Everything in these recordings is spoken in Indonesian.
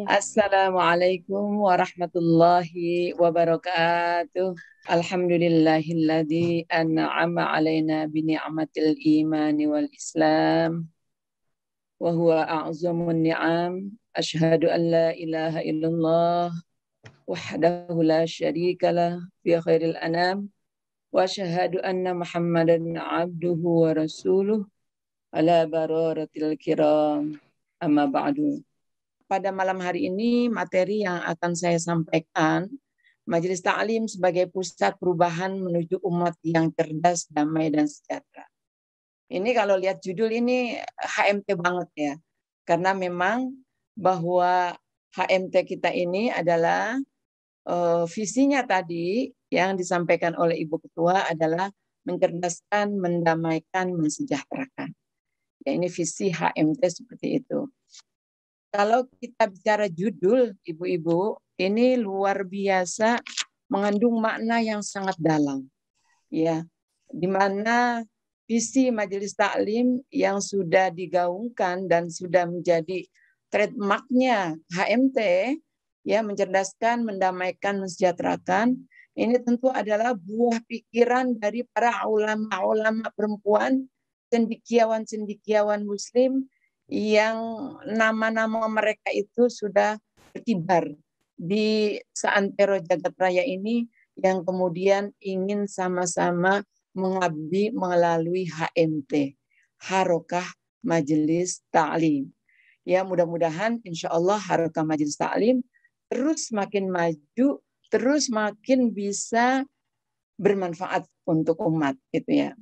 Assalamualaikum warahmatullahi wabarakatuh. Alhamdulillahilladzi an'ama alaina bi ni'matil imani wal islam wa huwa a'zamun ni'am. Asyhadu an la ilaha illallah wahdahu la syarikalah fi khairil anam wa asyhadu anna Muhammadan abduhu wa rasuluh ala bararatil kiram. Amma ba'du. Pada malam hari ini materi yang akan saya sampaikan, Majelis Ta'lim sebagai pusat perubahan menuju umat yang cerdas, damai, dan sejahtera. Ini kalau lihat judul ini HMT banget ya, karena memang bahwa HMT kita ini adalah visinya tadi yang disampaikan oleh Ibu Ketua adalah mencerdaskan, mendamaikan, mensejahterakan. Ya, ini visi HMT seperti itu. Kalau kita bicara judul, ibu-ibu, ini luar biasa mengandung makna yang sangat dalam, ya, di mana visi Majelis Taklim yang sudah digaungkan dan sudah menjadi trademarknya HMT, ya, mencerdaskan, mendamaikan, mensejahterakan. Ini tentu adalah buah pikiran dari para ulama-ulama perempuan, cendekiawan-cendekiawan Muslim yang nama-nama mereka itu sudah berkibar di seantero jagat raya ini, yang kemudian ingin sama-sama mengabdi melalui HMT, Harokah Majelis Ta'lim. Ya, mudah-mudahan insya Allah Harokah Majelis Ta'lim terus makin maju, terus makin bisa bermanfaat untuk umat, gitu ya.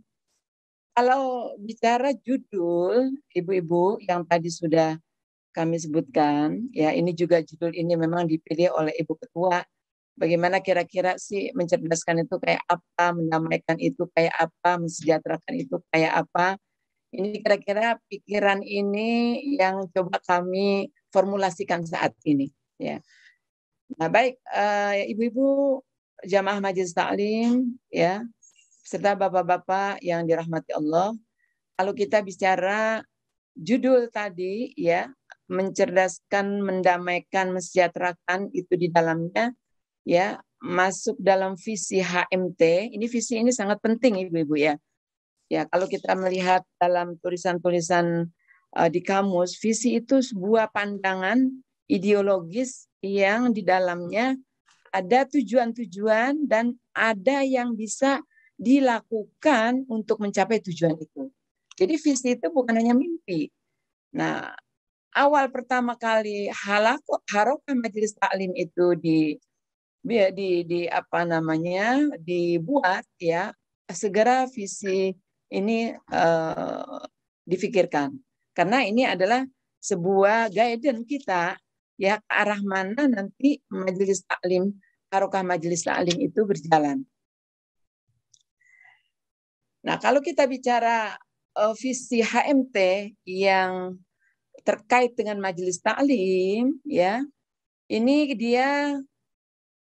Kalau bicara judul, ibu-ibu yang tadi sudah kami sebutkan, ya, ini juga judul ini memang dipilih oleh Ibu Ketua. Bagaimana kira-kira sih mencerdaskan itu kayak apa, mendamaikan itu kayak apa, mensejahterakan itu kayak apa. Ini kira-kira pikiran ini yang coba kami formulasikan saat ini. Ya. Nah, baik, ibu-ibu jamaah Majelis Taklim, ya, serta bapak-bapak yang dirahmati Allah. Kalau kita bicara judul tadi, ya, mencerdaskan, mendamaikan, mensejahterakan, itu di dalamnya, ya, masuk dalam visi HMT. Ini visi ini sangat penting, ibu-ibu, ya. Ya, kalau kita melihat dalam tulisan-tulisan di kamus, visi itu sebuah pandangan ideologis yang di dalamnya ada tujuan-tujuan dan ada yang bisa dilakukan untuk mencapai tujuan itu. Jadi visi itu bukan hanya mimpi. Nah, awal pertama kali Harokah Majelis Taklim itu apa namanya dibuat, ya, segera visi ini difikirkan, karena ini adalah sebuah guidance kita, ya, ke arah mana nanti Majelis Taklim, Harokah Majelis Taklim itu berjalan. Nah, kalau kita bicara visi HMT yang terkait dengan Majelis Taklim, ya, ini dia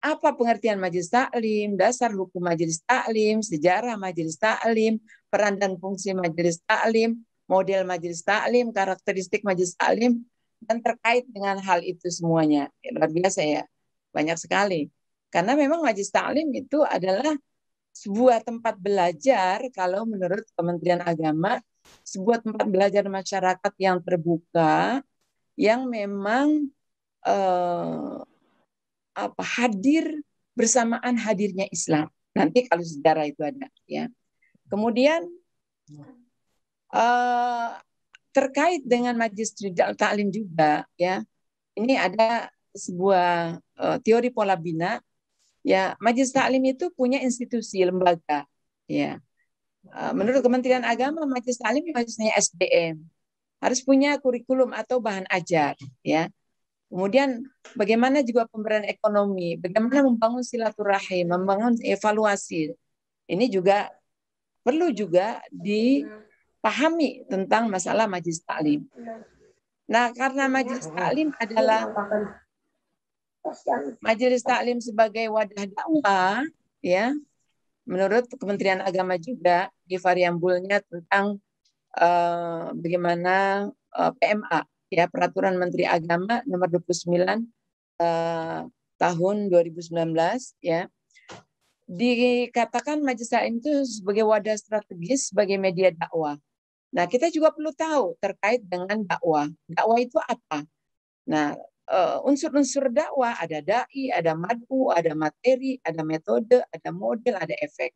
apa pengertian Majelis Taklim, dasar hukum Majelis Taklim, sejarah Majelis Taklim, peran dan fungsi Majelis Taklim, model Majelis Taklim, karakteristik Majelis Taklim, dan terkait dengan hal itu semuanya. Luar biasa, ya, banyak sekali. Karena memang Majelis Taklim itu adalah sebuah tempat belajar, kalau menurut Kementerian Agama, sebuah tempat belajar masyarakat yang terbuka, yang memang hadir bersamaan hadirnya Islam. Nanti kalau sejarah itu ada, ya. Kemudian terkait dengan Majelis Taklim juga, ya. Ini ada sebuah teori pola bina. Ya, Majelis Taklim itu punya institusi lembaga, ya. Menurut Kementerian Agama, Majelis Taklim maksudnya SDM harus punya kurikulum atau bahan ajar, ya. Kemudian bagaimana juga pemberdayaan ekonomi, bagaimana membangun silaturahim, membangun evaluasi. Ini juga perlu juga dipahami tentang masalah Majelis Taklim. Nah, karena Majelis Taklim adalah Majelis Taklim sebagai wadah dakwah, ya, menurut Kementerian Agama juga di variabelnya tentang bagaimana PMA, ya Peraturan Menteri Agama nomor 29 tahun 2019 ya. Dikatakan Majelis Taklim itu sebagai wadah strategis sebagai media dakwah. Nah, kita juga perlu tahu terkait dengan dakwah. Dakwah itu apa? Nah, unsur-unsur dakwah ada dai, ada mad'u, ada materi, ada metode, ada model, ada efek.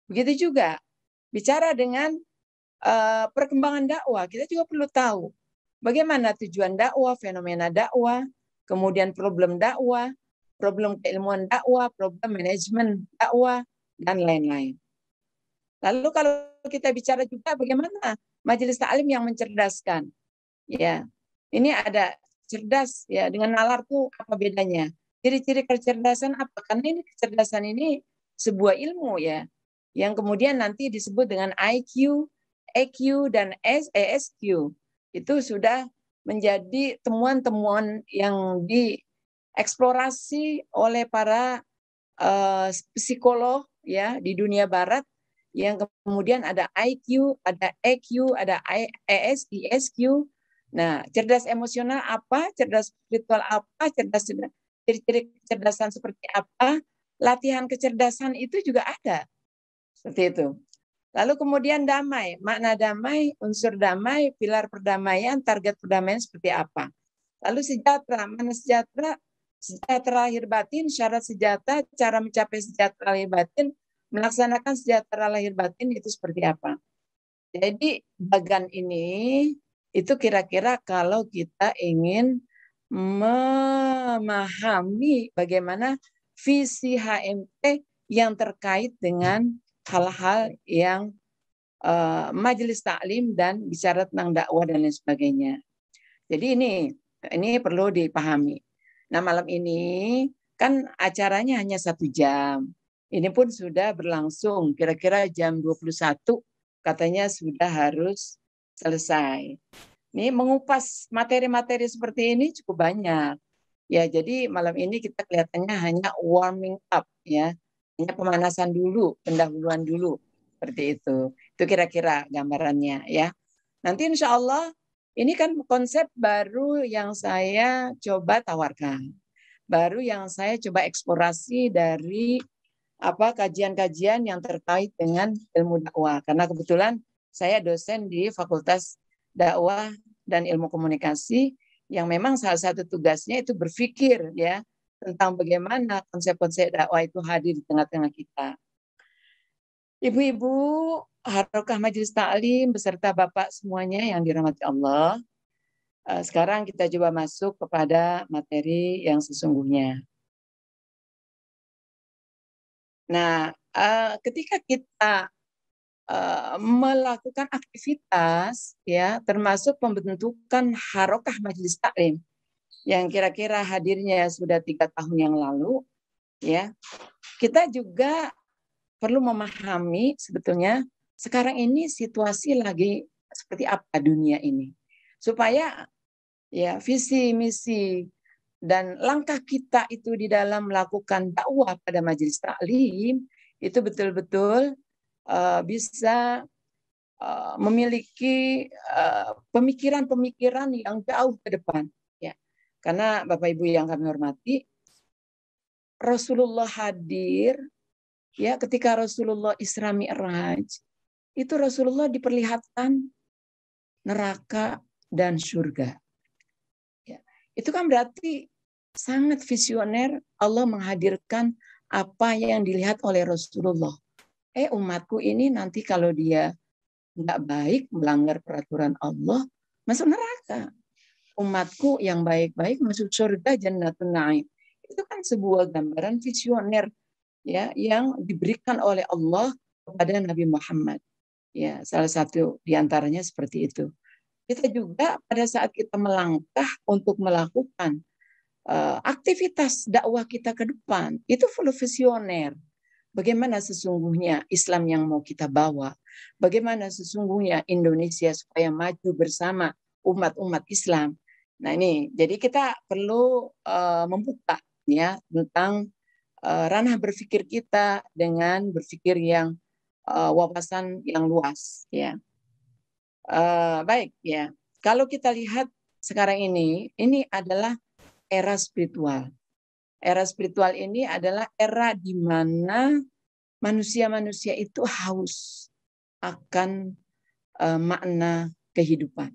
Begitu juga bicara dengan perkembangan dakwah, kita juga perlu tahu bagaimana tujuan dakwah, fenomena dakwah, kemudian problem dakwah, problem keilmuan dakwah, problem manajemen dakwah, dan lain-lain. Lalu kalau kita bicara juga bagaimana majelis taklim yang mencerdaskan, ya ini ada cerdas ya dengan nalar tuh apa bedanya? Ciri-ciri kecerdasan apa? Karena ini kecerdasan ini sebuah ilmu ya, yang kemudian nanti disebut dengan IQ, EQ dan ESQ. Itu sudah menjadi temuan-temuan yang dieksplorasi oleh para psikolog ya di dunia barat, yang kemudian ada IQ, ada EQ, ada ESQ. Nah, cerdas emosional apa, cerdas spiritual apa, ciri-ciri kecerdasan seperti apa, latihan kecerdasan itu juga ada. Seperti itu. Lalu kemudian damai, makna damai, unsur damai, pilar perdamaian, target perdamaian seperti apa. Lalu sejahtera, mana sejahtera? Sejahtera lahir batin, syarat sejahtera, cara mencapai sejahtera lahir batin, melaksanakan sejahtera lahir batin itu seperti apa. Jadi bagan ini itu kira-kira kalau kita ingin memahami bagaimana visi HMT yang terkait dengan hal-hal yang majelis taklim dan bicara tentang dakwah dan lain sebagainya. Jadi ini perlu dipahami. Nah, malam ini kan acaranya hanya 1 jam. Ini pun sudah berlangsung kira-kira jam 21 katanya sudah harus selesai. Ini mengupas materi-materi seperti ini cukup banyak. Ya, jadi malam ini kita kelihatannya hanya warming up ya. Hanya pemanasan dulu, pendahuluan dulu. Seperti itu. Itu kira-kira gambarannya ya. Nanti insya Allah ini kan konsep baru yang saya coba tawarkan. Baru yang saya coba eksplorasi dari kajian-kajian yang terkait dengan ilmu dakwah. Karena kebetulan saya dosen di Fakultas Dakwah dan Ilmu Komunikasi yang memang salah satu tugasnya itu berpikir ya tentang bagaimana konsep-konsep dakwah itu hadir di tengah-tengah kita. Ibu-ibu Harokah Majelis Taklim beserta Bapak semuanya yang dirahmati Allah. Sekarang kita coba masuk kepada materi yang sesungguhnya. Nah, ketika kita melakukan aktivitas, ya, termasuk pembentukan Harokah Majelis Taklim, yang kira-kira hadirnya sudah 3 tahun yang lalu, ya, kita juga perlu memahami sebetulnya sekarang ini situasi lagi seperti apa dunia ini, supaya ya visi misi dan langkah kita itu di dalam melakukan dakwah pada majelis taklim itu betul-betul bisa memiliki pemikiran-pemikiran yang jauh ke depan ya. Karena Bapak Ibu yang kami hormati, Rasulullah hadir ya ketika Rasulullah Isra Mi'raj, itu Rasulullah diperlihatkan neraka dan surga. Ya, itu kan berarti sangat visioner Allah menghadirkan apa yang dilihat oleh Rasulullah. Umatku ini nanti kalau dia nggak baik, melanggar peraturan Allah, masuk neraka. Umatku yang baik-baik masuk surga Jannatun Naim. Itu kan sebuah gambaran visioner ya yang diberikan oleh Allah kepada Nabi Muhammad. Ya, salah satu diantaranya seperti itu. Kita juga pada saat kita melangkah untuk melakukan aktivitas dakwah kita ke depan, itu full visioner. Bagaimana sesungguhnya Islam yang mau kita bawa? Bagaimana sesungguhnya Indonesia supaya maju bersama umat-umat Islam? Nah ini, jadi kita perlu membuka ya tentang ranah berpikir kita dengan berpikir yang wawasan yang luas ya. Baik ya. Kalau kita lihat sekarang ini adalah era spiritual. Era spiritual ini adalah era di mana manusia-manusia itu haus akan makna kehidupan.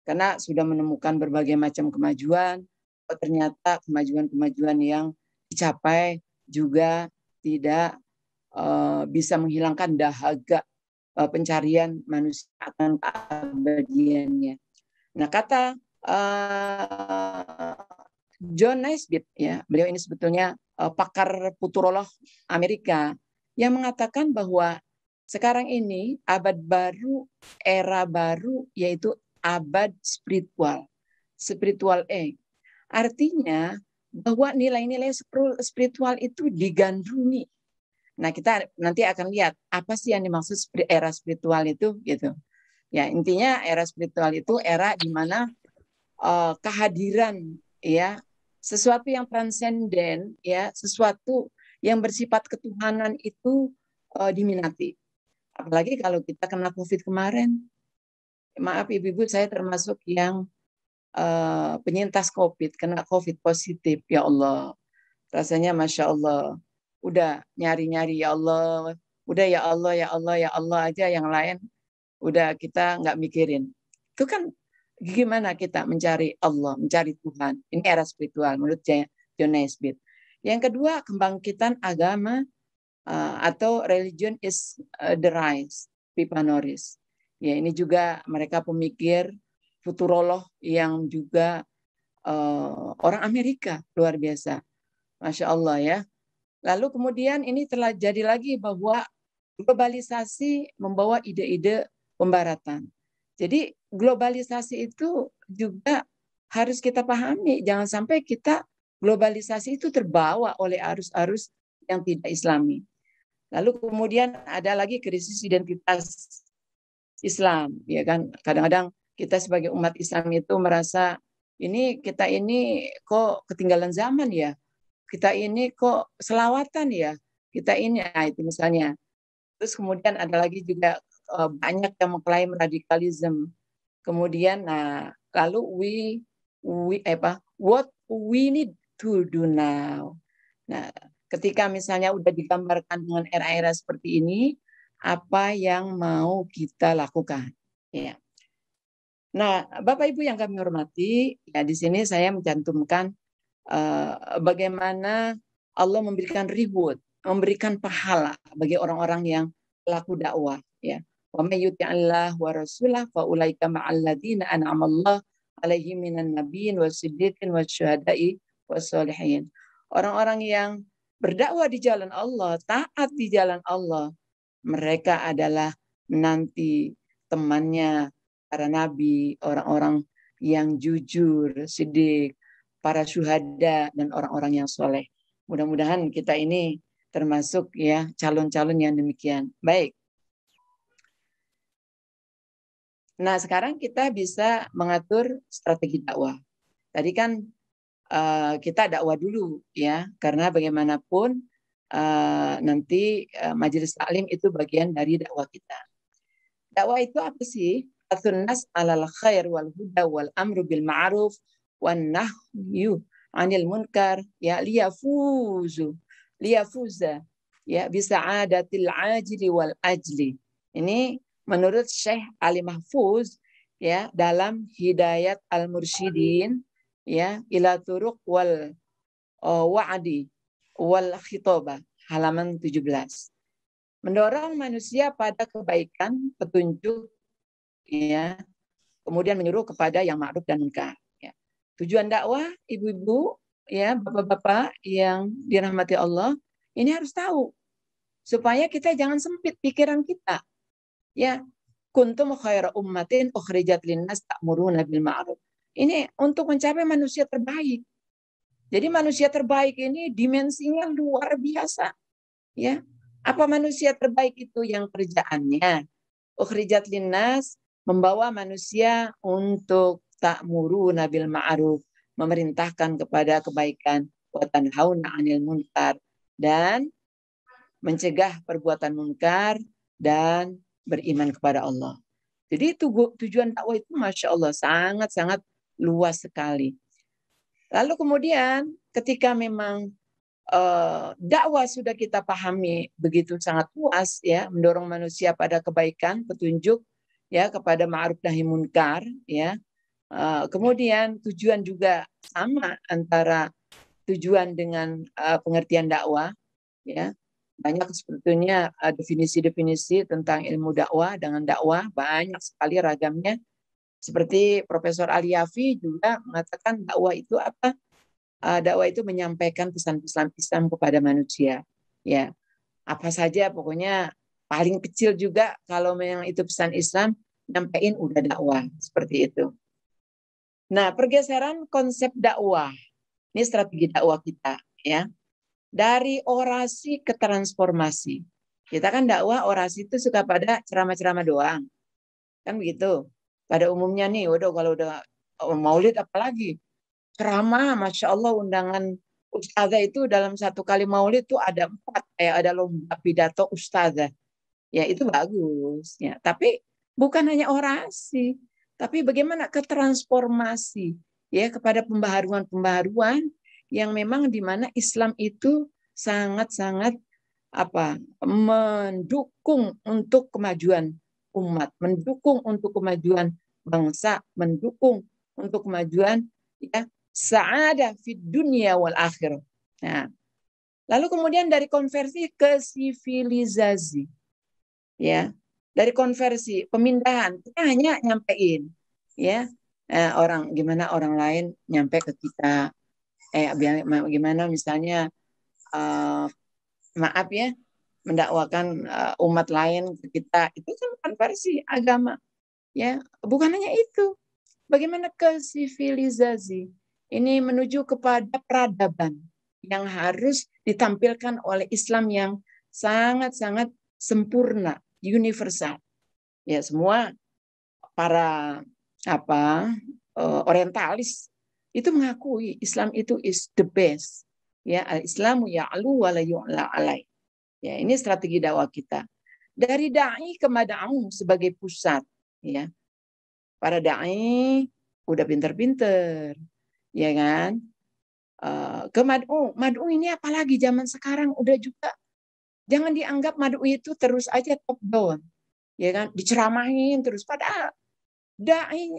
Karena sudah menemukan berbagai macam kemajuan, ternyata kemajuan-kemajuan yang dicapai juga tidak bisa menghilangkan dahaga pencarian manusia akan keabadiannya. Nah, kata John Naisbitt, ya, beliau ini sebetulnya pakar futurolog Amerika yang mengatakan bahwa sekarang ini abad baru, era baru, yaitu abad spiritual, spiritual age. Artinya bahwa nilai-nilai spiritual itu digandrungi. Nah, kita nanti akan lihat apa sih yang dimaksud era spiritual itu, gitu. Ya, intinya era spiritual itu era di mana kehadiran, ya, sesuatu yang transenden, ya, sesuatu yang bersifat ketuhanan itu diminati. Apalagi kalau kita kena COVID kemarin. Maaf ibu-ibu, saya termasuk yang penyintas COVID, kena COVID positif. Ya Allah, rasanya Masya Allah. Udah nyari-nyari, ya Allah. Udah ya Allah, ya Allah, ya Allah aja, yang lain udah kita nggak mikirin. Itu kan gimana kita mencari Allah, mencari Tuhan. Ini era spiritual menurut John Naisbitt. Yang kedua, kebangkitan agama atau religion is the rise, Pipanoris. Ya, ini juga mereka pemikir futurolog yang juga orang Amerika, luar biasa. Masya Allah ya. Lalu kemudian ini telah jadi lagi bahwa globalisasi membawa ide-ide pembaratan. Jadi globalisasi itu juga harus kita pahami. Jangan sampai kita globalisasi itu terbawa oleh arus-arus yang tidak Islami. Lalu kemudian ada lagi krisis identitas Islam, ya kan? Kadang-kadang kita sebagai umat Islam itu merasa kita ini kok ketinggalan zaman ya. Kita ini kok selawatan ya. Kita ini, nah itu misalnya. Terus kemudian ada lagi juga banyak yang mengklaim radikalisme. Kemudian, nah, lalu what we need to do now. Nah, ketika misalnya udah digambarkan dengan era-era seperti ini, apa yang mau kita lakukan? Ya. Nah, Bapak Ibu yang kami hormati, ya di sini saya mencantumkan bagaimana Allah memberikan reward, memberikan pahala bagi orang-orang yang pelaku dakwah. Ya, wa may yuti'illah wa rasulah fa ulaika ma'al ladzina an'ama Allah alaihim minan nabiyyin wasiddiqin wasyuhada'i wassalihin. Orang-orang yang berdakwah di jalan Allah, taat di jalan Allah, mereka adalah menanti temannya para nabi, orang-orang yang jujur, siddiq, para syuhada, dan orang-orang yang soleh. Mudah-mudahan kita ini termasuk ya calon-calon yang demikian. Baik. Nah, sekarang kita bisa mengatur strategi dakwah. Tadi kan kita dakwah dulu ya, karena bagaimanapun nanti majelis taklim itu bagian dari dakwah kita. Dakwah itu apa sih? Atsunas alal khair wal huda wal amru bil ma'ruf wan nahyu anil munkar ya liyafuza ya bisa'adatil ajli wal ajli. Ini menurut Syekh Ali Mahfuz ya dalam Hidayat al-Mursyidin ya ila turuq wal wa'di wal khitabah halaman 17. Mendorong manusia pada kebaikan, petunjuk, ya, kemudian menyuruh kepada yang ma'ruf dan munkar. Ya. Tujuan dakwah, ibu-ibu, ya, bapak-bapak yang dirahmati Allah, ini harus tahu supaya kita jangan sempit pikiran kita. Ya, kuntum khaira ummatin ukhrijat linnas ta'muruna bil ma'ruf. Ini untuk mencapai manusia terbaik. Jadi manusia terbaik ini dimensinya luar biasa. Ya, apa manusia terbaik itu yang kerjaannya? Ukhrijat linnas, membawa manusia untuk ta'muruna bil ma'ruf, memerintahkan kepada kebaikan, wa tanhauna 'anil munkar, dan mencegah perbuatan munkar dan beriman kepada Allah. Jadi tujuan dakwah itu Masya Allah sangat-sangat luas sekali. Lalu kemudian ketika memang dakwah sudah kita pahami begitu sangat luas, ya, mendorong manusia pada kebaikan, petunjuk, ya, kepada ma'ruf nahi munkar, ya. Kemudian tujuan juga sama antara tujuan dengan pengertian dakwah, ya. Banyak sebetulnya definisi-definisi tentang ilmu dakwah dengan dakwah, banyak sekali ragamnya. Seperti Profesor Ali Yafi juga mengatakan dakwah itu apa? Dakwah itu menyampaikan pesan-pesan Islam kepada manusia. Ya, apa saja pokoknya paling kecil juga kalau memang itu pesan Islam, nyampein udah dakwah seperti itu. Nah, pergeseran konsep dakwah. Ini strategi dakwah kita, ya. Dari orasi ke transformasi. Kita kan dakwah orasi itu suka pada ceramah-ceramah doang. Kan begitu. Pada umumnya nih, kalau udah maulid apalagi ceramah, masya Allah, undangan ustazah itu dalam satu kali maulid itu ada 4, kayak ada lomba pidato ustazah. Ya itu bagus, ya. Tapi bukan hanya orasi, tapi bagaimana ketransformasi, ya, kepada pembaharuan-pembaharuan yang memang di mana Islam itu sangat-sangat mendukung untuk kemajuan umat, mendukung untuk kemajuan bangsa, mendukung untuk kemajuan, ya, sa'adah fid dunia wal akhirah. Nah, lalu kemudian dari konversi ke sivilisasi, ya, dari konversi pemindahan kita hanya nyampein, ya, gimana orang lain nyampe ke kita, gimana misalnya maaf ya, mendakwakan umat lain ke kita, itu kan konversi agama, ya. Bukan hanya itu, bagaimana ke sivilisasi ini menuju kepada peradaban yang harus ditampilkan oleh Islam yang sangat-sangat sempurna, universal. Ya, semua para orientalis itu mengakui Islam itu is the best. Ya, al-Islamu ya'lu wa la yu'la alai. Ya, ini strategi dakwah kita. Dari dai ke mad'u sebagai pusat, ya. Para dai udah pinter-pinter, ya kan? Ke mad'u ini apalagi zaman sekarang udah juga, jangan dianggap mad'u itu terus aja top down, ya kan? Diceramahin terus, padahal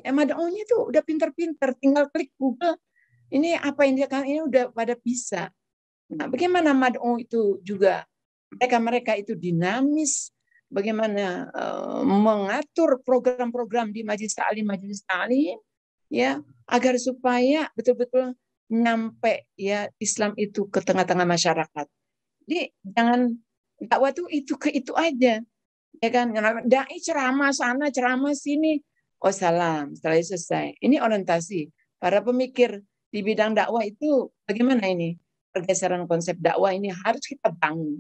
mad'unya itu udah pinter-pinter, tinggal klik Google, ini apa yang dia kan ini udah pada bisa. Nah, bagaimana mad'u itu juga mereka itu dinamis, bagaimana mengatur program-program di majelis ta'lim, ya, agar supaya betul-betul nyampe, ya, Islam itu ke tengah-tengah masyarakat. Jadi jangan dakwah itu ke itu aja, ya kan? Dai ceramah sana, ceramah sini, oh salam, setelah itu selesai. Ini orientasi para pemikir di bidang dakwah itu bagaimana ini? Pergeseran konsep dakwah ini harus kita bangun.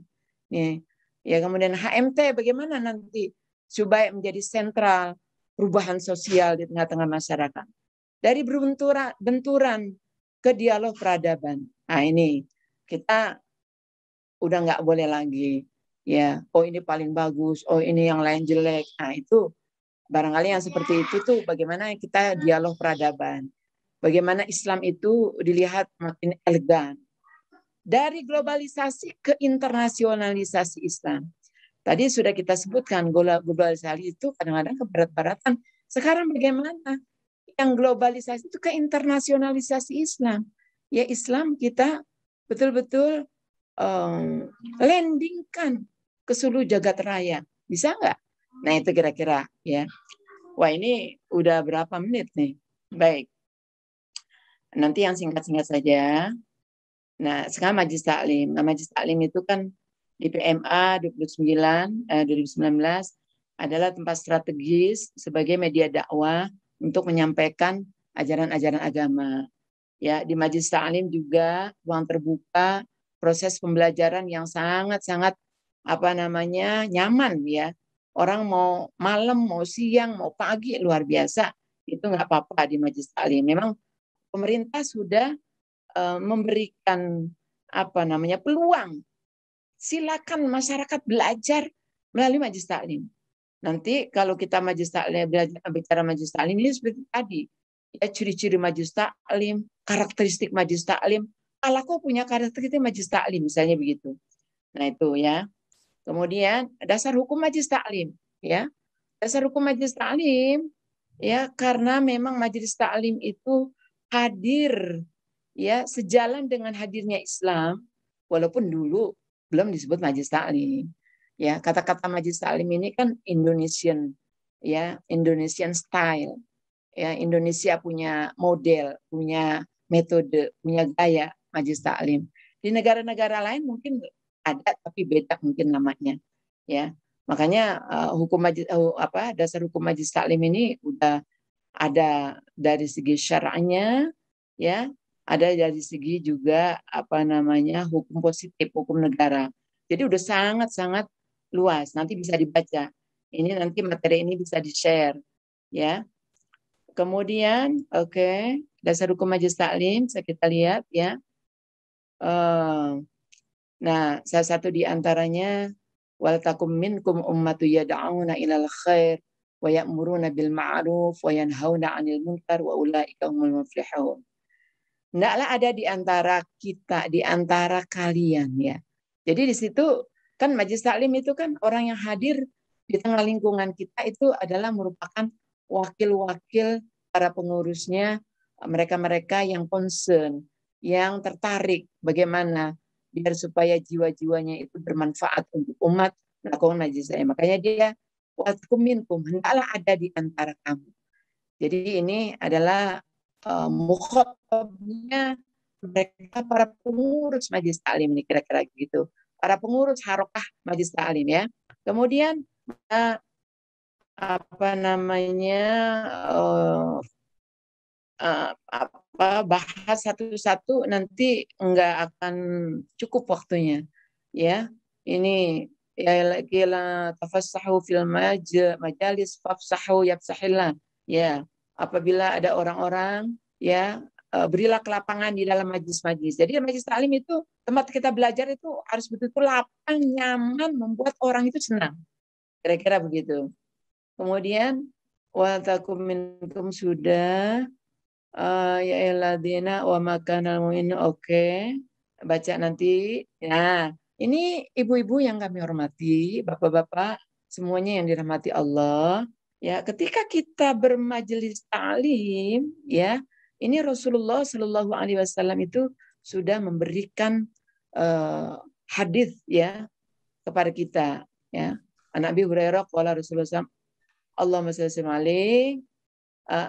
Ya, kemudian HMT bagaimana nanti supaya menjadi sentral perubahan sosial di tengah-tengah masyarakat. Dari benturan ke dialog peradaban. Nah, ini kita udah nggak boleh lagi, ya, oh ini paling bagus, oh ini yang lain jelek. Nah, itu barangkali yang seperti itu tuh bagaimana kita dialog peradaban. Bagaimana Islam itu dilihat makin elegan. Dari globalisasi ke internasionalisasi Islam. Tadi sudah kita sebutkan globalisasi itu kadang-kadang keberat-beratan. Sekarang bagaimana? Yang globalisasi itu ke internasionalisasi Islam. Ya, Islam kita betul-betul landingkan ke seluruh jagat raya. Bisa nggak? Nah, itu kira-kira, ya. Wah, ini udah berapa menit nih? Baik. Nanti yang singkat-singkat saja. Nah, sekarang Majelis Taklim. Nah, Majelis Taklim itu kan di PMA 2019 adalah tempat strategis sebagai media dakwah untuk menyampaikan ajaran-ajaran agama. Ya, di Majelis Taklim juga ruang terbuka, proses pembelajaran yang sangat-sangat nyaman, ya. Orang mau malam, mau siang, mau pagi, luar biasa. Itu nggak apa-apa di Majelis Taklim. Memang pemerintah sudah memberikan peluang. Silakan masyarakat belajar melalui Majelis Taklim. Nanti kalau kita Majelis Taklim bicara Majelis Taklim ini seperti tadi, ya ciri-ciri majelis taklim, karakteristik majelis taklim. Kalau punya karakteristik majelis taklim misalnya begitu. Nah itu ya. Kemudian dasar hukum majelis taklim, ya. Dasar hukum majelis taklim, ya, karena memang majelis taklim itu hadir, ya, sejalan dengan hadirnya Islam, walaupun dulu belum disebut majelis taklim. Ya, kata-kata majelis taklim ini kan Indonesian, ya, Indonesian style. Ya, Indonesia punya model, punya metode, punya gaya majelis taklim. Di negara-negara lain mungkin ada tapi beda mungkin namanya. Ya, makanya dasar hukum majelis taklim ini udah ada dari segi syara'nya, ya, ada dari segi juga hukum positif, hukum negara. Jadi udah sangat-sangat luas. Nanti bisa dibaca. Ini nanti materi ini bisa di-share, ya. Kemudian, dasar hukum majelis taklim, kita lihat ya. Nah, salah satu di antaranya, wal takum minkum ummatu yad'auna ilal khair wa ya'muruna bil ma'ruf wa yanhauna 'anil munkar wa ulaika humul muflihun. Hendaklah ada di antara kita, di antara kalian ya. Jadi di situ kan majelis taklim itu kan orang yang hadir di tengah lingkungan kita itu adalah merupakan wakil-wakil para pengurusnya, mereka-mereka yang concern, yang tertarik bagaimana biar supaya jiwa-jiwanya itu bermanfaat untuk umat melakukan majelis taklim. Makanya dia watkum minkum, hendaklah ada di antara kamu. Jadi ini adalah mukhatabnya mereka para pengurus majelis taklim ini kira-kira gitu. Para pengurus harokah majelis taklim ya. Kemudian bahas satu-satu nanti enggak akan cukup waktunya ya. Ini ya kila tafassahu fil majalis fafsahu yafsahillah ya. Apabila ada orang-orang ya, berilah kelapangan di dalam majlis-majlis. Jadi majlis taklim itu tempat kita belajar itu harus betul-betul lapang, nyaman, membuat orang itu senang. Kira-kira begitu. Kemudian wa takum minkum sudah ya eladina wa makanal mu'min. Oke. Baca nanti. Nah, ini ibu-ibu yang kami hormati, bapak-bapak, semuanya yang dirahmati Allah. Ya, ketika kita bermajelis taklim, ya, ini Rasulullah Shallallahu Alaihi Wasallam itu sudah memberikan hadis ya kepada kita. Ya, An Abi Hurairah qala Rasulullah SAW, Allahumma shalli alaihi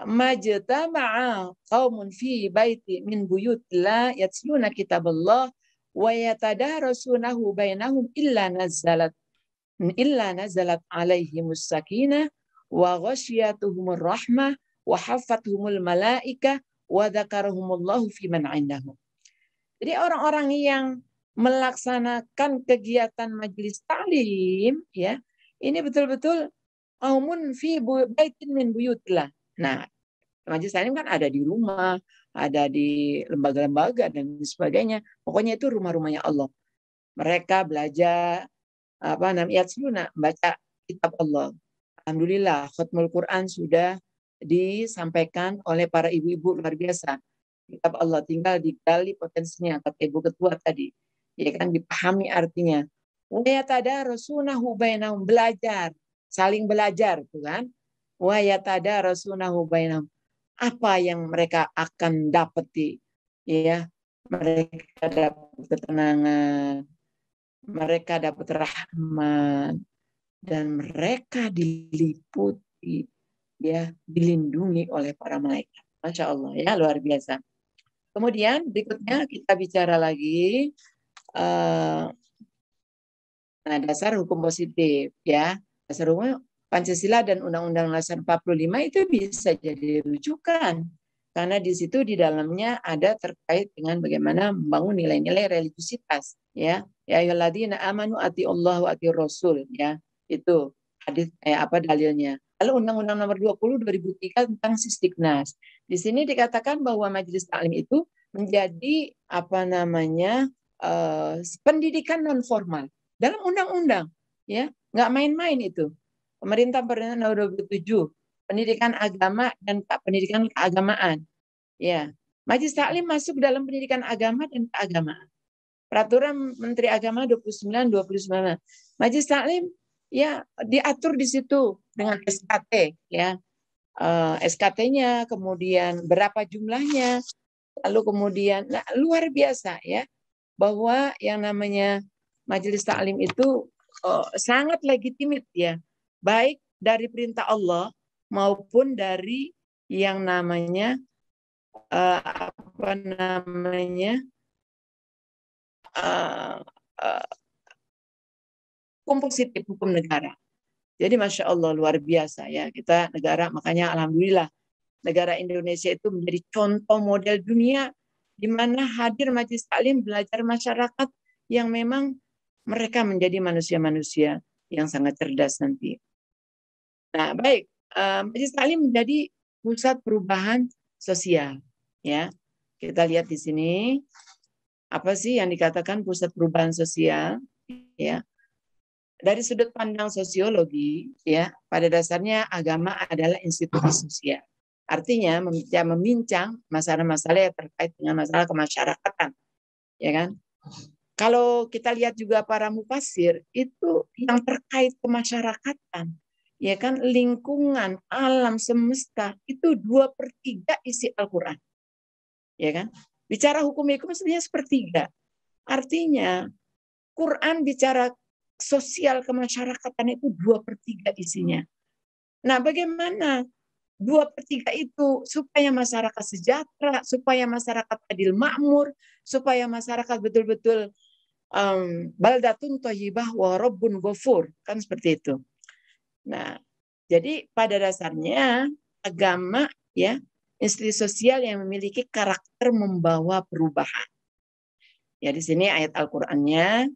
majtama'a qaumun fi baiti min buyutillah yatluna kitaballah wa yatadarasunahu bainahum illa nazalat alaihimus sakinah wa ghasyiyatuhumur rahmah wa hafathumul malaika wa dzakarahumullahu fi man 'indahum. Jadi orang-orang yang melaksanakan kegiatan majelis taklim ya, ini betul-betul qaumun fi baitin min buyutillah. Nah, majelis taklim kan ada di rumah, ada di lembaga-lembaga dan sebagainya. Pokoknya itu rumah-rumahnya Allah. Mereka belajar baca kitab Allah. Alhamdulillah, khatmul Quran sudah disampaikan oleh para ibu-ibu luar biasa. Kitab Allah tinggal digali potensinya, kata Ibu Ketua tadi. Ya kan, dipahami artinya. Wa yatadarasunahu bainahum, belajar, saling belajar, tuh kan. Wa yatadarasunahu bainahum. Apa yang mereka akan dapati? Ya, mereka dapat ketenangan, mereka dapat rahmat, dan mereka diliputi, ya, dilindungi oleh para malaikat. Masya Allah ya, luar biasa. Kemudian berikutnya kita bicara lagi dasar hukum positif ya. Dasar hukum Pancasila dan Undang-Undang Dasar 45 itu bisa jadi rujukan karena di situ di dalamnya ada terkait dengan bagaimana membangun nilai-nilai religiusitas ya. Ya ayyuhalladzina amanu atiullaha wa atiur rasul ya. Itu hadis dalilnya. Lalu Undang-Undang Nomor 20 2003 tentang Sisdiknas. Di sini dikatakan bahwa majelis taklim itu menjadi pendidikan non formal dalam undang-undang ya, nggak main-main itu. Pemerintah Nomor 27 pendidikan agama dan pendidikan keagamaan. Ya, Majelis Taklim masuk dalam pendidikan agama dan keagamaan. Peraturan Menteri Agama 29 2019. Majelis Taklim ya diatur di situ dengan SKT ya. SKT-nya, kemudian berapa jumlahnya, lalu kemudian luar biasa ya, bahwa yang namanya Majelis Taklim itu sangat legitimit ya, baik dari perintah Allah maupun dari yang namanya apa namanya hukum positif, hukum negara. Jadi Masya Allah luar biasa ya, kita negara, makanya Alhamdulillah negara Indonesia itu menjadi contoh model dunia di mana hadir Majelis Taklim, belajar masyarakat yang memang mereka menjadi manusia-manusia yang sangat cerdas nanti. Nah, baik, Majelis Taklim menjadi pusat perubahan sosial ya. Kita lihat di sini apa sih yang dikatakan pusat perubahan sosial ya. Dari sudut pandang sosiologi ya, pada dasarnya agama adalah institusi sosial. Artinya memincang masalah-masalah yang terkait dengan masalah kemasyarakatan, ya kan? Kalau kita lihat juga para mufasir itu yang terkait kemasyarakatan, ya kan, lingkungan, alam semesta itu 2/3 isi Al-Quran, ya kan? Bicara hukum-hukum sebenarnya sepertiga. Artinya Quran bicara sosial kemasyarakatan itu 2/3 isinya. Nah, bagaimana 2/3 itu supaya masyarakat sejahtera, supaya masyarakat adil makmur, supaya masyarakat betul-betul baldatun thayyibah wa rabbun ghafur, kan seperti itu. Nah, jadi pada dasarnya agama ya, institusi sosial yang memiliki karakter membawa perubahan. Ya, di sini ayat Al-Qur'annya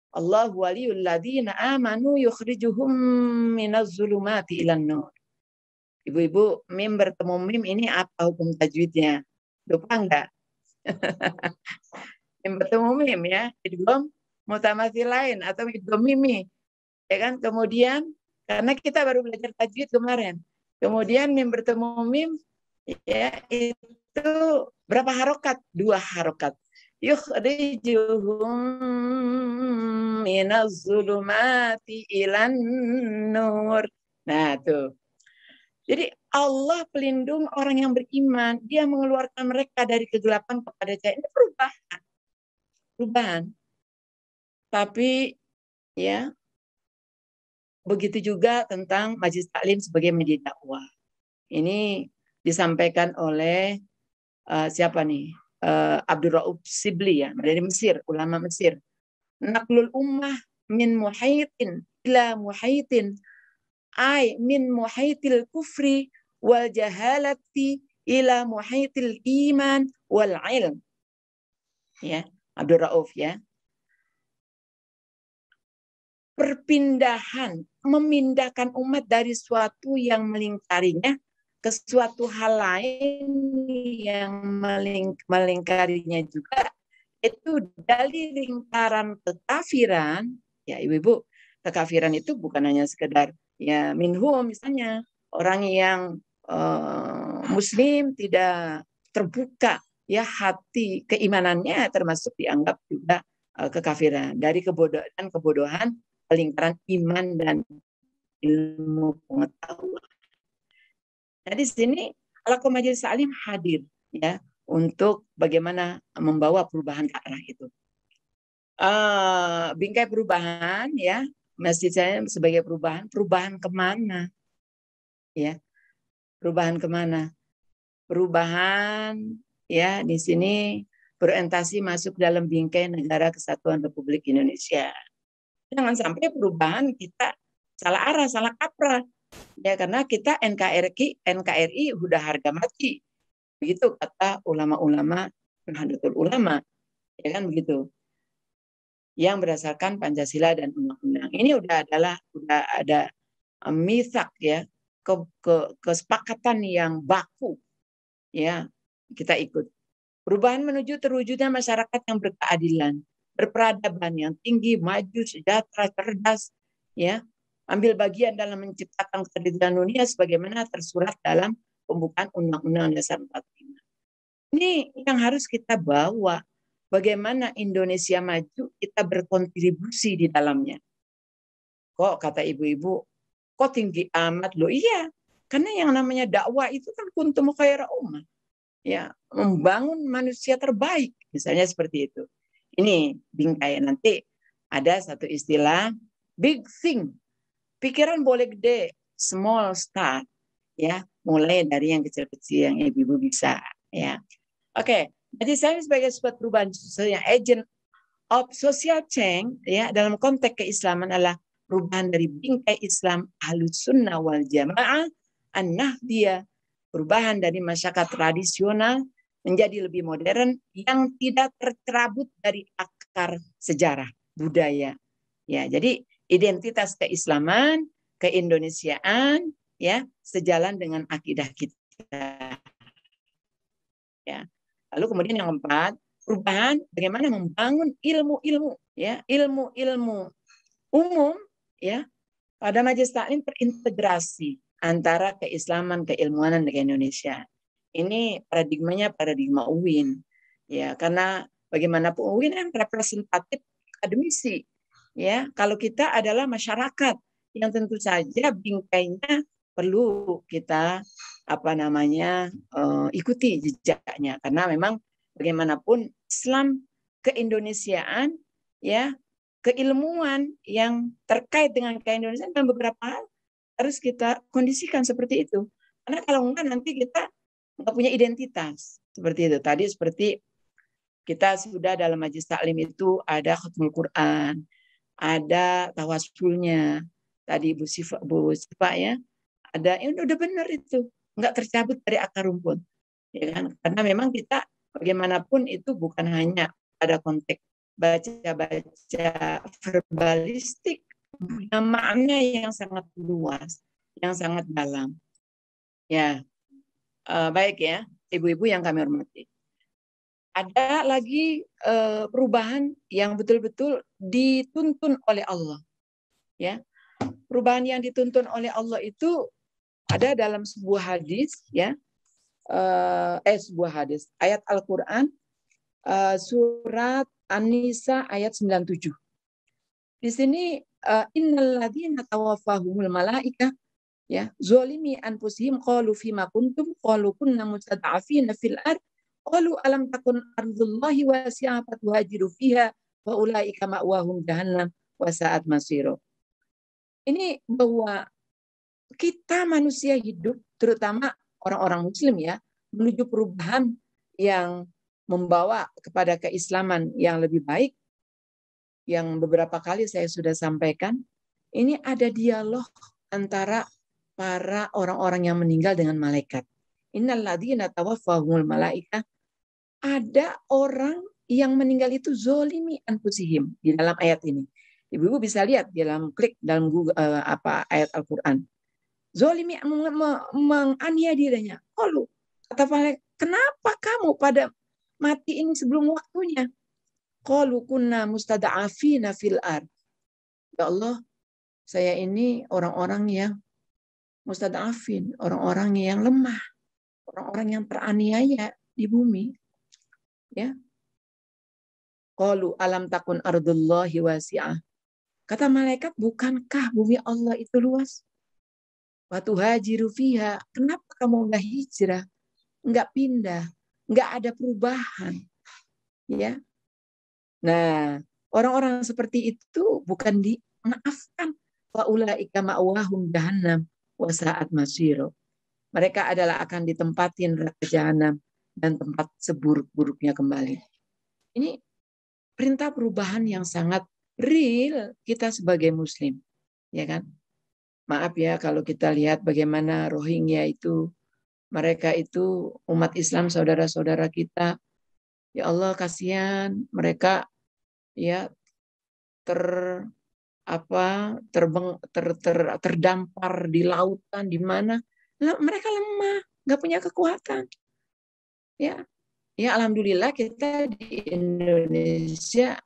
Allah waliyul ladzina amanu yukhrijuhum minaz zulumati ilan nur. Ibu-ibu, mim bertemu mim ini apa hukum tajwidnya? Lupa enggak? Mim bertemu mim ya, idgham mutamatsil lain atau idgham mimi. Ya kan? Kemudian karena kita baru belajar tajwid kemarin. Kemudian mim bertemu mim ya itu berapa harokat? 2 harokat. Yukhrijuhum minaz zulumati ilan nur. Nah, tuh. Jadi Allah pelindung orang yang beriman. Dia mengeluarkan mereka dari kegelapan kepada cahaya. Ini perubahan. Perubahan. Tapi ya begitu juga tentang Majelis Taklim sebagai media dakwah. Ini disampaikan oleh siapa nih? Abdul Rauf Sibli ya, dari Mesir, ulama Mesir. Naqlul ummah min muhaitin ila muhaitin ay min muhaitil kufri wal jahalati ila muhaitil iman wal ilm. Ya, Abdul Rauf ya. Perpindahan, memindahkan umat dari suatu yang melingkarinya ke suatu hal lain yang melingkarinya juga, itu dari lingkaran kekafiran. Ya ibu-ibu, kekafiran itu bukan hanya sekedar ya minhum, misalnya orang yang muslim tidak terbuka ya hati keimanannya, termasuk dianggap juga kekafiran. Dari kebodohan lingkaran iman dan ilmu pengetahuan. Nah, di sini Al-Quran Majelis Taklim hadir ya untuk bagaimana membawa perubahan ke arah itu. Bingkai perubahan ya, masjid saya sebagai perubahan kemana? Ya, perubahan kemana? Perubahan ya di sini berorientasi masuk dalam bingkai Negara Kesatuan Republik Indonesia. Jangan sampai perubahan kita salah arah, salah kaprah. Ya, karena kita NKRI udah harga mati. Begitu kata ulama-ulama Nahdlatul Ulama. Ya kan begitu. Yang berdasarkan Pancasila dan undang-undang. Ini udah ada mitsak ya, kesepakatan yang baku. Ya, kita ikut. Perubahan menuju terwujudnya masyarakat yang berkeadilan, berperadaban yang tinggi, maju, sejahtera, cerdas, ya, ambil bagian dalam menciptakan keadilan dunia sebagaimana tersurat dalam pembukaan Undang-Undang Dasar 45. Ini yang harus kita bawa. Bagaimana Indonesia maju, kita berkontribusi di dalamnya. Kok kata ibu-ibu, kok tinggi amat loh? Iya, karena yang namanya dakwah itu kan kuntum khaira ummah. Ya, membangun manusia terbaik, misalnya seperti itu. Ini bingkai. Nanti ada satu istilah big thing. Pikiran boleh gede, small start, ya, mulai dari yang kecil-kecil yang ibu-ibu bisa, ya. Oke, jadi saya sebagai sebuah perubahan sosial yang agent of social change, ya, dalam konteks keislaman adalah perubahan dari bingkai Islam Ahlus Sunnah wal Jamaah an-Nahdiyah, perubahan dari masyarakat tradisional menjadi lebih modern yang tidak tercerabut dari akar sejarah budaya. Ya, jadi identitas keislaman, keindonesiaan, ya, sejalan dengan akidah kita. Ya. Lalu kemudian yang keempat, perubahan bagaimana membangun ilmu-ilmu, ya, ilmu-ilmu umum, ya, pada majelis taklim terintegrasi antara keislaman, keilmuanan dan Indonesia. Ini paradigmanya paradigma UIN, ya, karena bagaimanapun UIN yang representatif akademisi, ya. Kalau kita adalah masyarakat yang tentu saja bingkainya perlu kita ikuti jejaknya, karena memang bagaimanapun Islam keindonesiaan, ya, keilmuan yang terkait dengan keindonesiaan dalam beberapa hal harus kita kondisikan seperti itu, karena kalau enggak nanti kita nggak punya identitas seperti itu. Tadi seperti kita sudah dalam majelis taklim itu ada khatmul Quran, ada tawasulnya, tadi Bu Sifa ya, ada, udah benar itu, nggak tercabut dari akar rumput, ya kan? Karena memang kita bagaimanapun itu bukan hanya pada konteks baca-baca verbalistik, punya makna yang sangat luas, yang sangat dalam. Ya, baik ya, ibu-ibu yang kami hormati. Ada lagi perubahan yang betul-betul dituntun oleh Allah. Ya, perubahan yang dituntun oleh Allah itu ada dalam sebuah hadis, ya, sebuah hadis, ayat Al-Quran, surat An-Nisa ayat 97. Di sini innal ladzina tawaffahumul malaika, ya, zalimi anfusihim qalu fima kuntum qalu kunna mustad'afina fil ard qalu alam takun ardullahi wasi'ah fatuhajiru fiha wa ulaika ma'wahum jahannam wa sa'at masiro. Ini bahwa kita manusia hidup, terutama orang-orang muslim, ya, menuju perubahan yang membawa kepada keislaman yang lebih baik, yang beberapa kali saya sudah sampaikan. Ini ada dialog antara para orang-orang yang meninggal dengan malaikat. Innal ladzina tawaffahumul malaika, ada orang yang meninggal itu zolimi anfusihim di dalam ayat ini. Ibu-ibu bisa lihat di dalam klik dalam Google, ayat Al-Quran. Zolimi menganiaya dirinya. Kata malaikat, kenapa kamu pada mati ini sebelum waktunya? Qalu kunna mustada'afina fil ard. Ya Allah, saya ini orang-orang yang mustada'afin, orang-orang yang lemah, orang-orang yang teraniaya di bumi. Ya. Qalu alam takun ardullahi wasi'ah. Kata malaikat, bukankah bumi Allah itu luas? Wa tuhajiru fiha. Kenapa kamu enggak hijrah? Enggak pindah, enggak ada perubahan. Ya. Nah, orang-orang seperti itu bukan dimaafkan. Wa ulaika ma'wahum jahannam wa sa'at masiro. Mereka adalah akan ditempatin neraka jahanam dan tempat seburuk-buruknya kembali. Ini perintah perubahan yang sangat real kita sebagai muslim, ya kan? Maaf ya kalau kita lihat bagaimana Rohingya itu, mereka itu umat Islam, saudara-saudara kita. Ya Allah, kasihan mereka, ya, terdampar di lautan, di mana mereka lemah, nggak punya kekuatan. Ya, alhamdulillah kita di Indonesia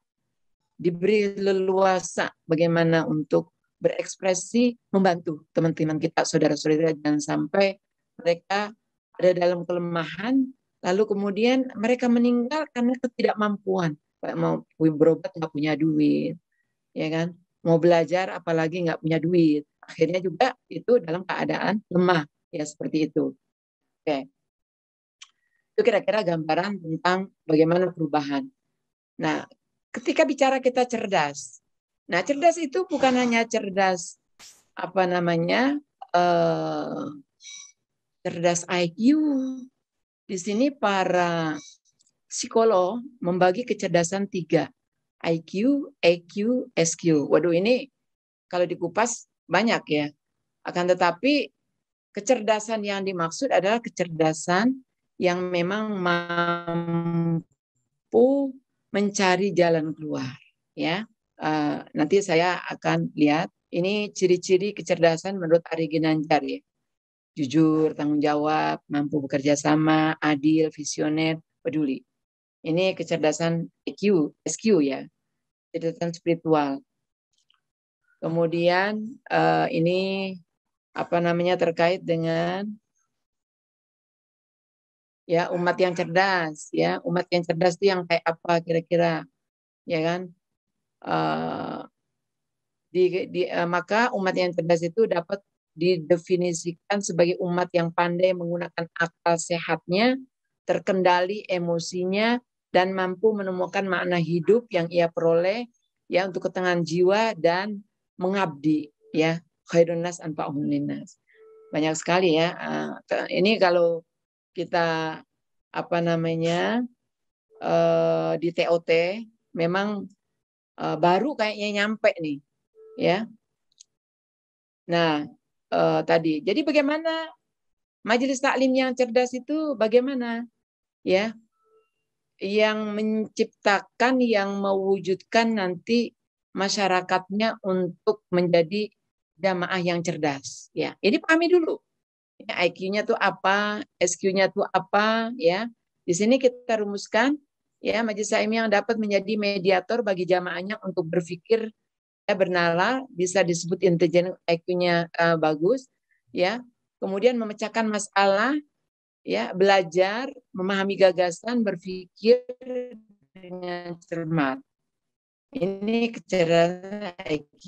diberi leluasa bagaimana untuk berekspresi membantu teman-teman kita, saudara-saudara, jangan sampai mereka ada dalam kelemahan, lalu kemudian mereka meninggal karena ketidakmampuan. Mau berobat nggak punya duit, ya kan? Mau belajar apalagi nggak punya duit. Akhirnya juga itu dalam keadaan lemah, ya seperti itu. Oke. Itu kira-kira gambaran tentang bagaimana perubahan. Nah, ketika bicara kita cerdas. Nah, cerdas itu bukan hanya cerdas apa namanya? Cerdas IQ. Di sini para psikolog membagi kecerdasan 3. IQ, EQ, SQ. Waduh, ini kalau dikupas banyak ya. Akan tetapi kecerdasan yang dimaksud adalah kecerdasan yang memang mampu mencari jalan keluar. Ya, nanti saya akan lihat ini ciri-ciri kecerdasan menurut Ari Ginanjar ya. Jujur, tanggung jawab, mampu bekerja sama, adil, visioner, peduli. Ini kecerdasan EQ, SQ ya, kecerdasan spiritual. Kemudian ini apa namanya terkait dengan ya umat yang cerdas ya, umat yang cerdas itu yang kayak apa kira-kira, ya kan? Maka umat yang cerdas itu dapat didefinisikan sebagai umat yang pandai menggunakan akal sehatnya, terkendali emosinya, dan mampu menemukan makna hidup yang ia peroleh ya untuk ketenangan jiwa dan mengabdi ya. Khairun nas anfa'uhum linnas. Banyak sekali ya. Ini kalau kita apa namanya di TOT memang baru kayaknya nyampe nih ya. Nah, tadi. Jadi bagaimana majelis taklim yang cerdas itu bagaimana? Ya, yang menciptakan, yang mewujudkan nanti masyarakatnya untuk menjadi jamaah yang cerdas. Ya, ini pahami dulu. IQ-nya tuh apa, SQ-nya tuh apa, ya. Di sini kita rumuskan, ya, majelis taklim yang dapat menjadi mediator bagi jamaahnya untuk berpikir ya, bernalar, bisa disebut intelijen, IQ-nya bagus, ya. Kemudian memecahkan masalah, ya, belajar, memahami gagasan, berpikir dengan cermat. Ini kecerdasan IQ.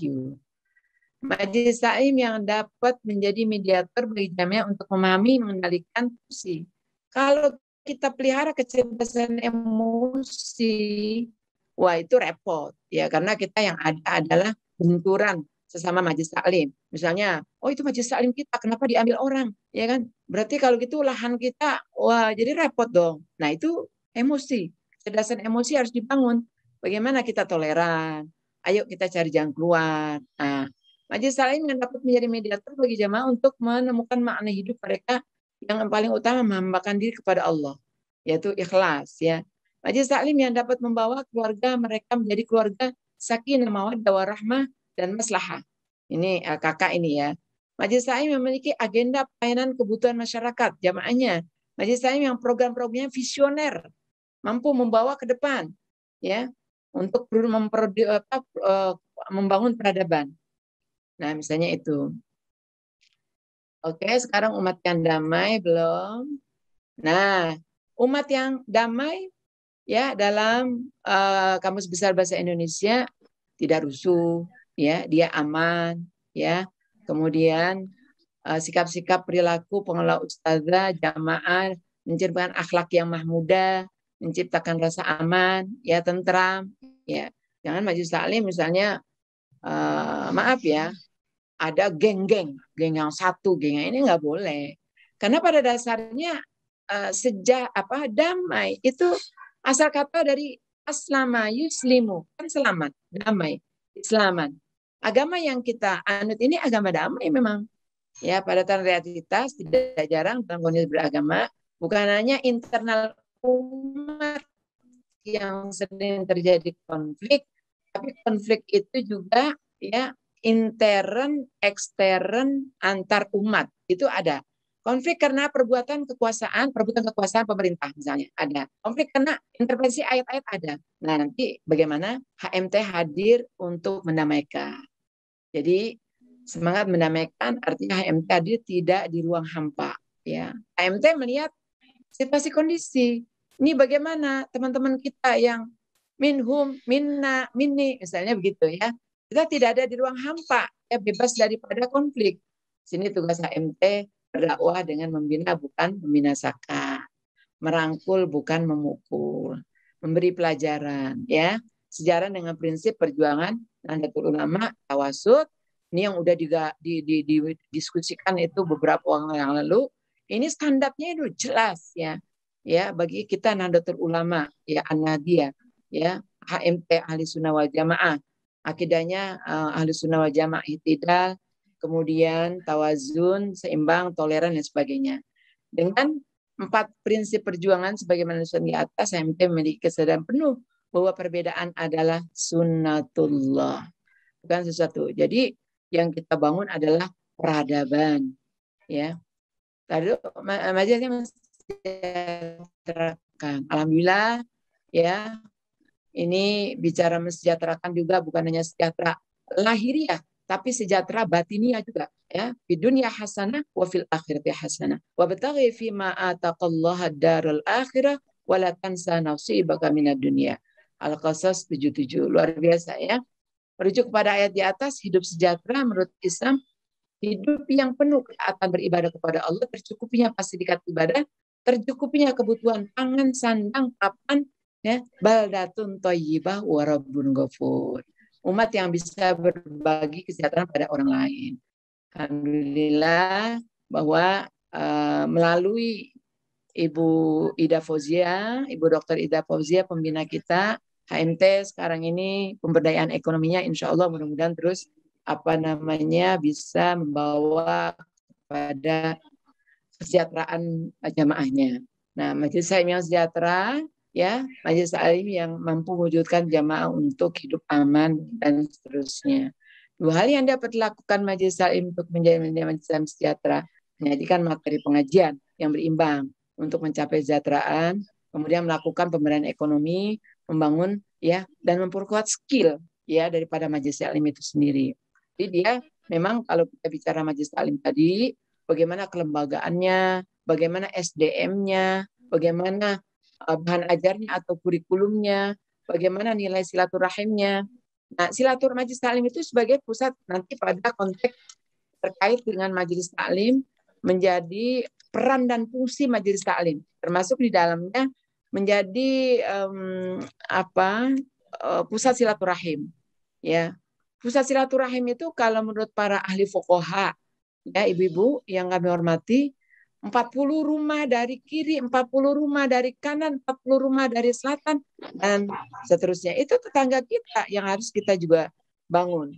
Majelis taklim yang dapat menjadi mediator bagi jamaah untuk memahami, mengendalikan emosi. Kalau kita pelihara kecerdasan emosi, wah itu repot ya, karena kita yang ada adalah benturan sesama majelis taklim. Misalnya, oh itu majelis taklim kita, kenapa diambil orang? Ya kan? Berarti kalau gitu lahan kita, wah jadi repot dong. Nah itu emosi, kecerdasan emosi harus dibangun. Bagaimana kita toleran? Ayo kita cari jalan keluar. Nah, majelis taklim yang dapat menjadi mediator bagi jamaah untuk menemukan makna hidup mereka yang paling utama menghambakan diri kepada Allah, yaitu ikhlas ya. Majelis taklim yang dapat membawa keluarga mereka menjadi keluarga sakinah, mawaddah, warahmah, dan maslahah. Ini kakak ini ya. Majelis taklim memiliki agenda pelayanan kebutuhan masyarakat jamaahnya. Majelis taklim yang program-programnya visioner, mampu membawa ke depan ya untuk membangun peradaban. Nah, misalnya itu. Oke, sekarang umat yang damai belum? Nah, umat yang damai ya dalam Kamus Besar Bahasa Indonesia tidak rusuh, ya, dia aman, ya. Kemudian sikap-sikap perilaku pengelola ustazah jamaah mencerminkan akhlak yang mahmudah, menciptakan rasa aman, ya, tentram, ya. Jangan majelis taklim misalnya maaf ya, ada geng-geng, geng yang satu, geng yang ini nggak boleh. Karena pada dasarnya sejak damai itu asal kata dari aslama yuslimu, kan selamat, damai, Islaman. Agama yang kita anut ini agama damai memang. Ya, pada realitas tidak jarang dalam kondisi beragama bukan hanya internal umat yang sering terjadi konflik, tapi konflik itu juga ya intern, ekstern, antar umat itu ada. Konflik karena perebutan kekuasaan pemerintah misalnya ada. Konflik karena intervensi ayat-ayat ada. Nah nanti bagaimana HMT hadir untuk mendamaikan. Jadi Semangat mendamaikan artinya HMT hadir tidak di ruang hampa. Ya, HMT melihat situasi kondisi. Ini bagaimana teman-teman kita yang minhum, minna, minni, misalnya begitu ya. Kita tidak ada di ruang hampa, ya bebas daripada konflik. Sini tugas HMT berdakwah dengan membina bukan membinasakan, merangkul bukan memukul, memberi pelajaran ya. Sejalan dengan prinsip perjuangan Nahdlatul Ulama, tawasud. Ini yang udah didiskusikan itu beberapa waktu yang lalu. Ini standarnya itu jelas ya. Ya, bagi kita Nahdlatul Ulama, ya An-Nahdiyah, ya HMT Ahli Sunnah wal Jamaah. Akidahnya Ahli Sunnah wal Jamaah itidal, kemudian tawazun, seimbang, toleran dan sebagainya. Dengan 4 prinsip perjuangan sebagaimana di atas, HMT memiliki kesadaran penuh bahwa perbedaan adalah sunnatullah, bukan sesuatu. Jadi yang kita bangun adalah peradaban, ya. Tadi majelisnya mensejahterakan. Alhamdulillah, ya. Ini bicara mensejahterakan juga bukan hanya sejahtera lahiriah, tapi sejahtera batiniah juga. Ya, di dunia hasanah wa fil akhirati hasanah. Wa bataghi fi ma ataqallaha darul akhirah wa la tansa nasibaka minad dunya. Al-Qasas 77. Luar biasa ya. Merujuk kepada ayat di atas, hidup sejahtera menurut Islam, hidup yang penuh ketaatan beribadah kepada Allah, tercukupinya fasilitas ibadah, tercukupinya kebutuhan pangan, sandang, papan, ya, baldatun thayyibah wa rabbun ghafur. Umat yang bisa berbagi kesejahteraan pada orang lain. Alhamdulillah bahwa melalui Ibu Ida Fauzia, Ibu Dr. Ida Fauzia, pembina kita, HMT sekarang ini pemberdayaan ekonominya insya Allah mudah-mudahan terus bisa membawa pada kesejahteraan jamaahnya. Nah, Majelis Taklim yang sejahtera, ya, Majelis Taklim yang mampu mewujudkan jamaah untuk hidup aman dan seterusnya. 2 hal yang dapat dilakukan Majelis Taklim untuk menjadi Majelis Taklim sejahtera, menyajikan materi pengajian yang berimbang untuk mencapai kesejahteraan, kemudian melakukan pemberdayaan ekonomi, membangun ya dan memperkuat skill ya daripada Majelis Taklim itu sendiri. Jadi dia memang kalau kita bicara Majelis Taklim tadi, bagaimana kelembagaannya, bagaimana SDM-nya, bagaimana bahan ajarnya atau kurikulumnya, bagaimana nilai silaturahimnya. Nah, silaturahim Majelis Taklim itu sebagai pusat nanti pada konteks terkait dengan Majelis Taklim menjadi peran dan fungsi Majelis Taklim, termasuk di dalamnya menjadi pusat silaturahim. Ya, pusat silaturahim itu kalau menurut para ahli fuqaha, ya ibu-ibu yang kami hormati, 40 rumah dari kiri, 40 rumah dari kanan, 40 rumah dari selatan, dan seterusnya. Itu tetangga kita yang harus kita juga bangun.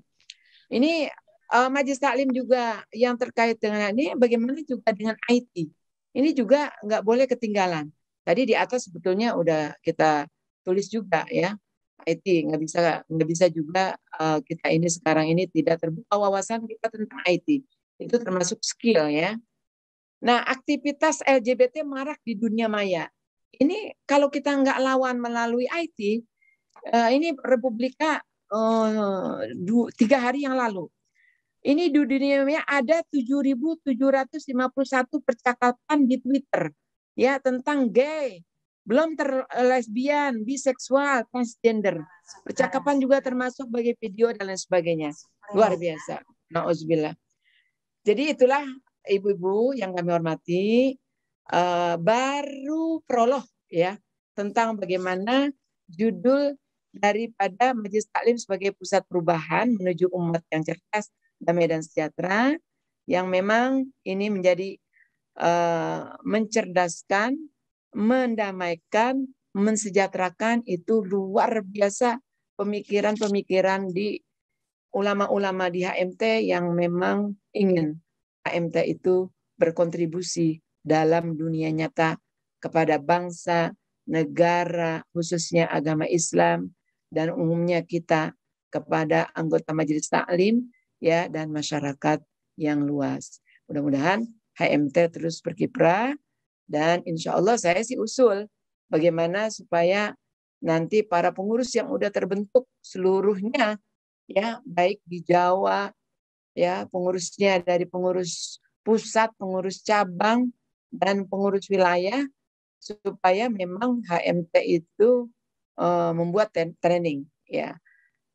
Ini Majelis Taklim juga yang terkait dengan ini, bagaimana juga dengan IT. Ini juga nggak boleh ketinggalan. Tadi di atas sebetulnya udah kita tulis juga ya, IT nggak bisa juga kita ini sekarang ini tidak terbuka wawasan kita tentang IT. Itu termasuk skill ya. Nah, aktivitas LGBT marak di dunia maya. Ini kalau kita nggak lawan melalui IT, ini Republika 3 hari yang lalu. Ini di dunia maya ada 7.751 percakapan di Twitter ya tentang gay, belum lesbian, biseksual, transgender. Percakapan juga termasuk bagi video dan lain sebagainya. Luar biasa. Nauzubillah. Jadi itulah ibu-ibu yang kami hormati, baru prolog ya tentang bagaimana judul daripada Majelis Taklim sebagai pusat perubahan menuju umat yang cerdas, damai dan sejahtera, yang memang ini menjadi mencerdaskan, mendamaikan, mensejahterakan. Itu luar biasa pemikiran-pemikiran di ulama-ulama di HMT yang memang ingin HMT itu berkontribusi dalam dunia nyata kepada bangsa, negara, khususnya agama Islam, dan umumnya kita kepada anggota Majelis Taklim ya dan masyarakat yang luas. Mudah-mudahan HMT terus berkiprah, dan insya Allah saya sih usul bagaimana supaya nanti para pengurus yang udah terbentuk seluruhnya ya baik di Jawa, ya, pengurusnya dari pengurus pusat, pengurus cabang, dan pengurus wilayah, supaya memang HMT itu membuat training, ya,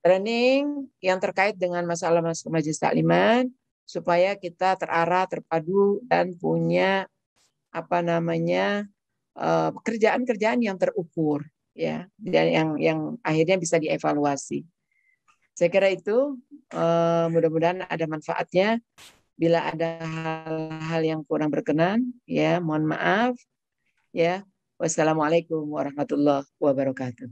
training yang terkait dengan masalah majelis takliman, supaya kita terarah, terpadu, dan punya apa namanya kerjaan-kerjaan yang terukur, ya, dan yang akhirnya bisa dievaluasi. Saya kira itu mudah-mudahan ada manfaatnya. Bila ada hal-hal yang kurang berkenan, ya mohon maaf, ya. Wassalamualaikum warahmatullahi wabarakatuh.